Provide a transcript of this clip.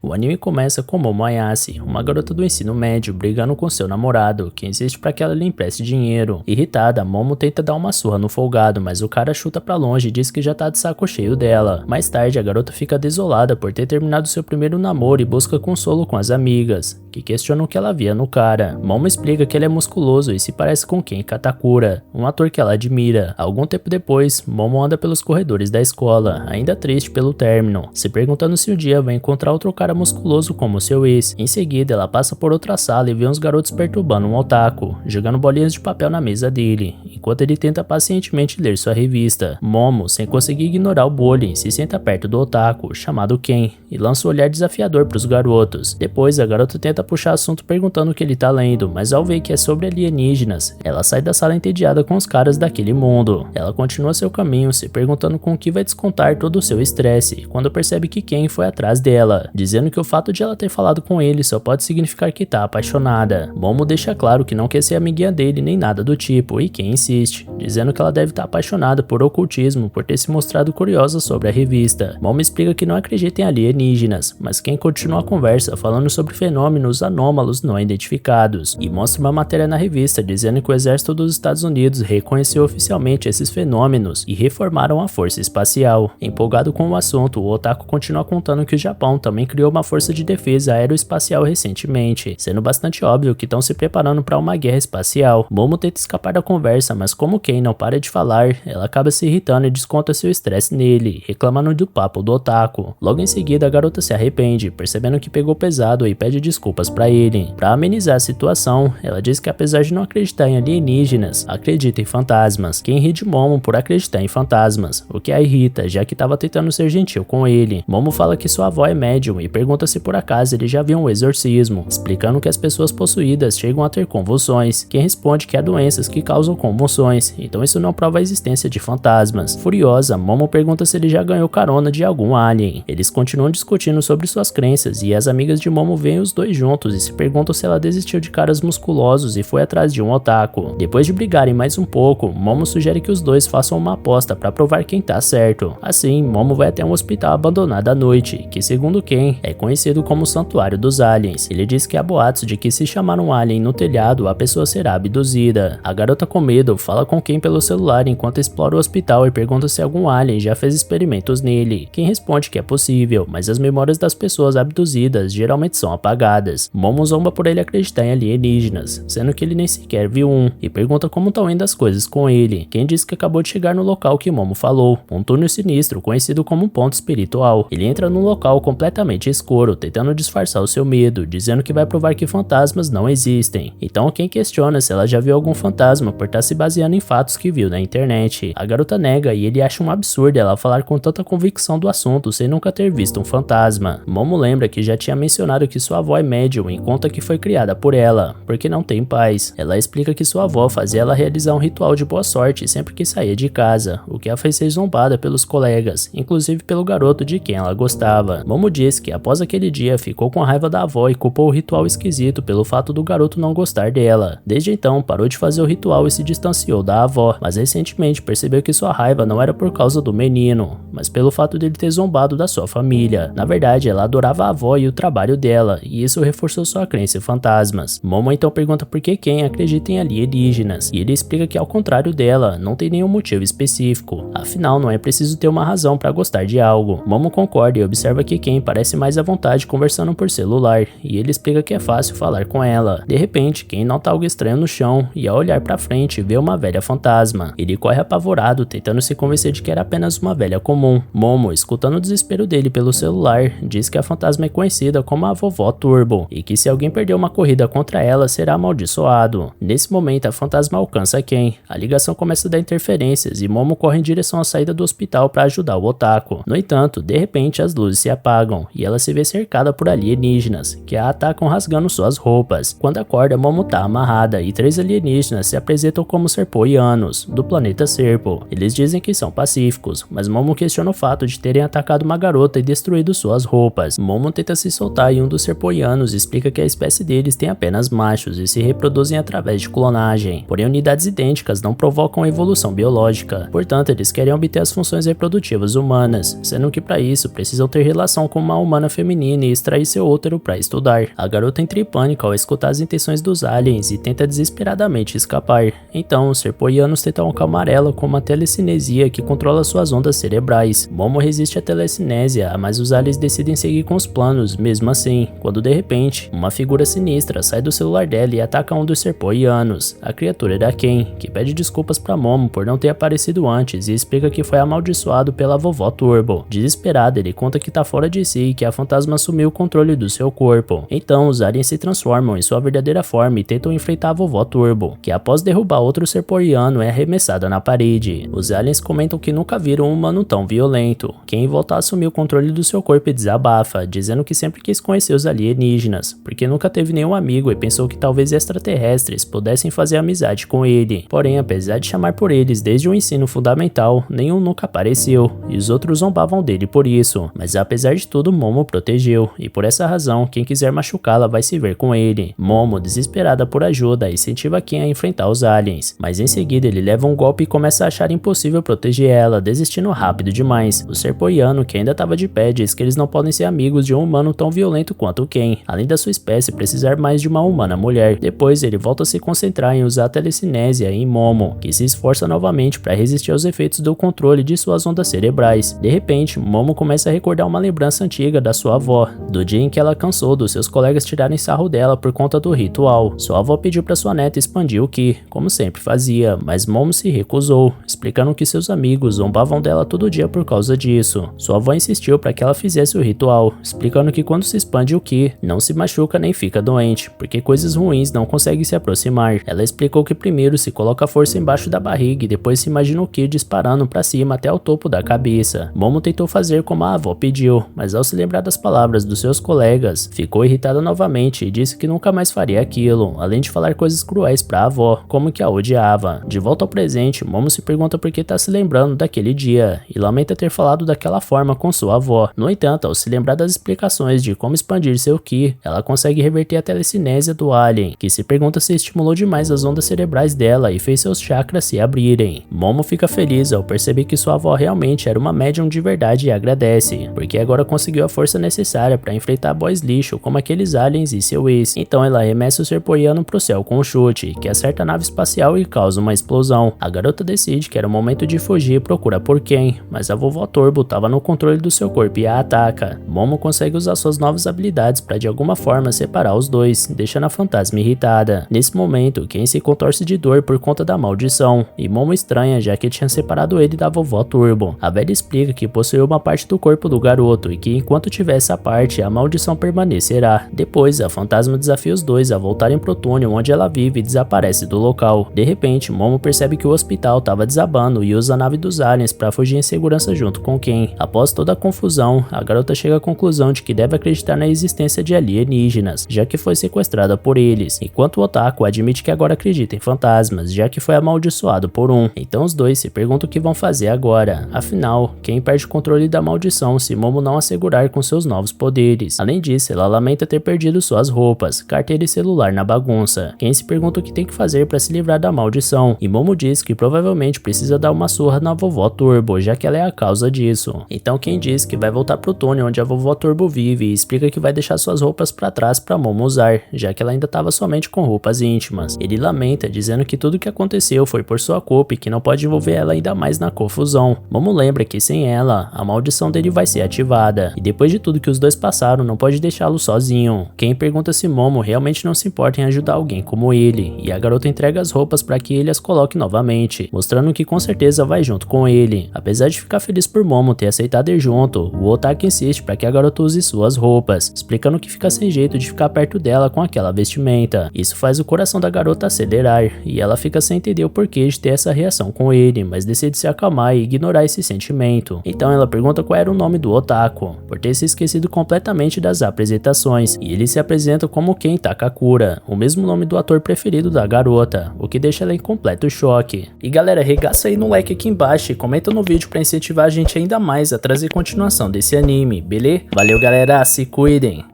O anime começa com Momo Ayase, uma garota do ensino médio, brigando com seu namorado, que insiste para que ela lhe empreste dinheiro. Irritada, Momo tenta dar uma surra no folgado, mas o cara chuta pra longe e diz que já tá de saco cheio dela. Mais tarde, a garota fica desolada por ter terminado seu primeiro namoro e busca consolo com as amigas, que questionam o que ela via no cara. Momo explica que ele é musculoso e se parece com Ken Katakura, um ator que ela admira. Algum tempo depois, Momo anda pelos corredores da escola, ainda triste pelo término, se perguntando se um dia vai encontrar outro cara musculoso como seu ex. Em seguida, ela passa por outra sala e vê uns garotos perturbando um otaku, jogando bolinhas de papel na mesa dele, enquanto ele tenta pacientemente ler sua revista. Momo, sem conseguir ignorar o bullying, se senta perto do otaku, chamado Ken, e lança um olhar desafiador para os garotos. Depois, a garota tenta puxar assunto perguntando o que ele tá lendo, mas ao ver que é sobre alienígenas, ela sai da sala entediada com os caras daquele mundo. Ela continua seu caminho, se perguntando com o que vai descontar todo o seu estresse, quando percebe que Ken foi atrás dela, dizendo que o fato de ela ter falado com ele só pode significar que tá apaixonada. Momo deixa claro que não quer ser amiguinha dele nem nada do tipo, e Ken insiste, dizendo que ela deve estar apaixonada por ocultismo por ter se mostrado curiosa sobre a revista. Momo explica que não acredita em alienígenas, mas Ken continua a conversa falando sobre fenômenos anômalos não identificados, e mostra uma matéria na revista dizendo que o exército dos Estados Unidos reconheceu oficialmente esses fenômenos e reformaram a força espacial. Empolgado com o assunto, o otaku continua contando que o Japão também criou uma força de defesa aeroespacial recentemente, sendo bastante óbvio que estão se preparando para uma guerra espacial. Momo tenta escapar da conversa, mas como Ken não para de falar, ela acaba se irritando e desconta seu estresse nele, reclamando do papo do otaku. Logo em seguida, a garota se arrepende, percebendo que pegou pesado e pede desculpas para ele. Para amenizar a situação, ela diz que apesar de não acreditar em alienígenas, acredita em fantasmas. Ken ri de Momo por acreditar em fantasmas, o que a irrita, já que estava tentando ser gentil com ele. Momo fala que sua avó é médium e pergunta se por acaso ele já viu um exorcismo, explicando que as pessoas possuídas chegam a ter convulsões. Ken responde que há doenças que causam convulsões, então isso não prova a existência de fantasmas. Furiosa, Momo pergunta se ele já ganhou carona de algum alien. Eles continuam discutindo sobre suas crenças e as amigas de Momo veem os dois juntos e se perguntam se ela desistiu de caras musculosos e foi atrás de um otaku. Depois de brigarem mais um pouco, Momo sugere que os dois façam uma aposta para provar quem tá certo. Assim, Momo vai até um hospital abandonado à noite, que segundo Ken, é conhecido como o Santuário dos Aliens. Ele diz que há boatos de que se chamar um alien no telhado, a pessoa será abduzida. A garota com medo fala com Ken pelo celular enquanto explora o hospital e pergunta se algum alien já fez experimentos nele. Ken responde que é possível, mas as memórias das pessoas abduzidas geralmente são apagadas. Momo zomba por ele acreditar em alienígenas, sendo que ele nem sequer viu um, e pergunta como estão indo as coisas com ele. Ken diz que acabou de chegar no local que Momo falou, um túnel sinistro conhecido como um ponto espiritual. Ele entra num local completamente escuro, tentando disfarçar o seu medo, dizendo que vai provar que fantasmas não existem. Então Ken questiona se ela já viu algum fantasma por estar se baseando em fatos que viu na internet. A garota nega e ele acha um absurdo ela falar com tanta convicção do assunto sem nunca ter visto um fantasma. Momo lembra que já tinha mencionado que sua avó é médium e conta que foi criada por ela, porque não tem pais. Ela explica que sua avó fazia ela realizar um ritual de boa sorte sempre que saía de casa, o que a fez ser zombada pelos colegas, inclusive pelo garoto de quem ela gostava. Momo diz que após aquele dia ficou com raiva da avó e culpou o ritual esquisito pelo fato do garoto não gostar dela. Desde então parou de fazer o ritual e se distanciou da avó, mas recentemente percebeu que sua raiva não era por causa do menino, mas pelo fato dele ter zombado da sua família. Na verdade, ela adorava a avó e o trabalho dela, e isso reforçou sua crença em fantasmas. Momo então pergunta por que Ken acredita em alienígenas, e ele explica que ao contrário dela, não tem nenhum motivo específico. Afinal, não é preciso ter uma razão para gostar de algo. Momo concorda e observa que Ken parece mais à vontade conversando por celular, e ele explica que é fácil falar com ela. De repente, Ken nota algo estranho no chão, e ao olhar para frente, vê uma velha fantasma. Ele corre apavorado, tentando se convencer de que era apenas uma velha comum. Momo, escutando o desespero dele pelo celular, diz que a fantasma é conhecida como a Vovó Turbo, e que se alguém perder uma corrida contra ela, será amaldiçoado. Nesse momento, a fantasma alcança Ken. A ligação começa a dar interferências, e Momo corre em direção à saída do hospital para ajudar o otaku. No entanto, de repente as luzes se apagam, e ela se vê cercada por alienígenas, que a atacam rasgando suas roupas. Quando acorda, Momo tá amarrada, e 3 alienígenas se apresentam como serpoianos, do planeta Serpo. Eles dizem que são pacíficos, mas Momo questiona o fato de terem atacado uma garota e destruído suas roupas. Momo tenta se soltar e um dos serpoianos explica que a espécie deles tem apenas machos e se reproduzem através de clonagem. Porém, unidades idênticas não provocam evolução biológica. Portanto, eles querem obter as funções reprodutivas humanas, sendo que para isso precisam ter relação com uma humana feminina e extrair seu útero para estudar. A garota entra em pânico ao escutar as intenções dos aliens e tenta desesperadamente escapar. Então, os serpoianos tentam acalmar ela com uma telecinesia que controla suas ondas cerebrais. Momo resiste à telecinésia, mas os aliens decidem seguir com os planos, mesmo assim, quando de repente, uma figura sinistra sai do celular dela e ataca um dos serpoianos. A criatura era Ken, que pede desculpas para Momo por não ter aparecido antes e explica que foi amaldiçoado pela vovó Turbo. Desesperado, ele conta que tá fora de si e que a fantasma assumiu o controle do seu corpo. Então, os aliens se transformam em sua verdadeira forma e tentam enfrentar a vovó Turbo, que após derrubar outro serpoiano é arremessada na parede. Os aliens comentam que nunca viram um humano tão violento. Ken volta a assumir o controle do seu corpo e desabafa, dizendo que sempre quis conhecer os alienígenas, porque nunca teve nenhum amigo e pensou que talvez extraterrestres pudessem fazer amizade com ele. Porém, apesar de chamar por eles desde o ensino fundamental, nenhum nunca apareceu, e os outros zombavam dele por isso. Mas apesar de tudo, Momo protegeu, e por essa razão, quem quiser machucá-la vai se ver com ele. Momo, desesperada por ajuda, incentiva Ken a enfrentar os aliens, mas em seguida ele leva um golpe e começa a achar impossível proteger ela, desistindo rápido demais. O serpoiano, que ainda estava de pé, diz que eles não podem ser amigos de um humano tão violento quanto Ken, além da sua espécie precisar mais de uma humana mulher. Depois ele volta a se concentrar em usar a telecinésia em Momo, que se esforça novamente para resistir aos efeitos do controle de suas ondas cerebrais. De repente, Momo começa a recordar uma lembrança antiga da sua avó, do dia em que ela cansou dos seus colegas tirarem sarro dela por conta do ritual. Sua avó pediu para sua neta expandir o Ki, como sempre fazia, mas Momo se recusou, explicando que seus amigos zombavam dela todo dia por causa disso. Sua avó insistiu para que ela fizesse o ritual, explicando que quando se expande o Ki, não se machuca nem fica doente, porque coisas ruins não conseguem se aproximar. Ela explicou que primeiro se coloca a força embaixo da barriga e depois se imagina o Ki disparando para cima até o topo da cabeça. Momo tentou fazer como a avó pediu, mas ao se lembrar das palavras dos seus colegas, ficou irritada novamente e disse que nunca mais faria aquilo, além de falar coisas cruéis para a avó, como que a odiava. De volta ao presente, Momo se pergunta por que está se lembrando daquele dia e lamenta ter falado daquela forma com sua avó. No entanto, ao se lembrar das explicações de como expandir seu Ki, ela consegue reverter a telecinésia do alien, que se pergunta se estimulou demais as ondas cerebrais dela e fez seus chakras se abrirem. Momo fica feliz ao perceber que sua avó realmente era uma médium de verdade e agradece, porque agora conseguiu a força necessária para enfrentar boys lixo como aqueles aliens e seu ex. Então ela arremessa o serpoiano pro céu com um chute, que acerta a nave espacial e causa uma explosão. A garota decide que era o momento de fugir e procura por Ken, mas a vovó Turbo estava no controle do seu corpo e a ataca. Momo consegue usar suas novas habilidades para de alguma forma separar os dois, deixando a fantasma irritada. Nesse momento, Ken se contorce de dor por conta da maldição, e Momo estranha já que tinha separado ele da vovó Turbo. A velha explica que possuiu uma parte do corpo do garoto e que enquanto tiver essa parte, a maldição permanecerá. Depois, a fantasma desafia os dois a voltarem pro túnel onde ela vive e desaparece do local. De repente, Momo percebe que o hospital estava desabando e usa a nave dos aliens para fugir em segurança junto com Ken. Após toda a confusão, a garota chega à conclusão de que deve acreditar na existência de alienígenas, já que foi sequestrada por eles, enquanto o Otaku admite que agora acredita em fantasmas, já que foi amaldiçoado por um. Então os dois se perguntam o que vão fazer agora. Afinal, quem perde o controle da maldição se Momo não assegurar com seus novos poderes? Além disso, ela lamenta ter perdido suas roupas, carteira e celular na bagunça. Quem se pergunta o que tem que fazer para se livrar da maldição, e Momo diz que provavelmente precisa dar uma surra na vovó Turbo, já que ela é a causa disso. Então quem diz que vai voltar pro túnel onde a vovó Turbo vive e explica que vai deixar suas roupas para trás para Momo usar, já que ela ainda estava somente com roupas íntimas. Ele lamenta, dizendo que tudo que aconteceu foi por sua culpa e que não pode envolver ela ainda mais na confusão. Momo lembra que sem ela, a maldição dele vai ser ativada, e depois de tudo que os dois passaram, não pode deixá-lo sozinho. Quem pergunta se Momo realmente não se importa em ajudar alguém como ele, e a garota entrega as roupas para que ele as coloque novamente, mostrando que com certeza vai junto com ele. Apesar de ficar feliz por Momo ter aceitado ir junto, o Otaku insiste para que a garota use suas roupas, explicando que fica sem jeito de ficar perto dela com aquela vestimenta. Isso faz o coração da garota acelerar, e ela fica sem entender o porquê de ter essa reação com ele, mas decide se acalmar e ignorar esse sentimento. Então ela pergunta qual era o nome do Otaku, por ter se esquecido completamente das apresentações, e ele se apresenta como Ken Takakura, o mesmo nome do ator preferido da garota, o que deixa ela em completo choque. E galera, regaça aí no like aqui embaixo e comenta no vídeo para incentivar a gente ainda mais a trazer continuação desse anime, beleza? Valeu galera, se cuidem!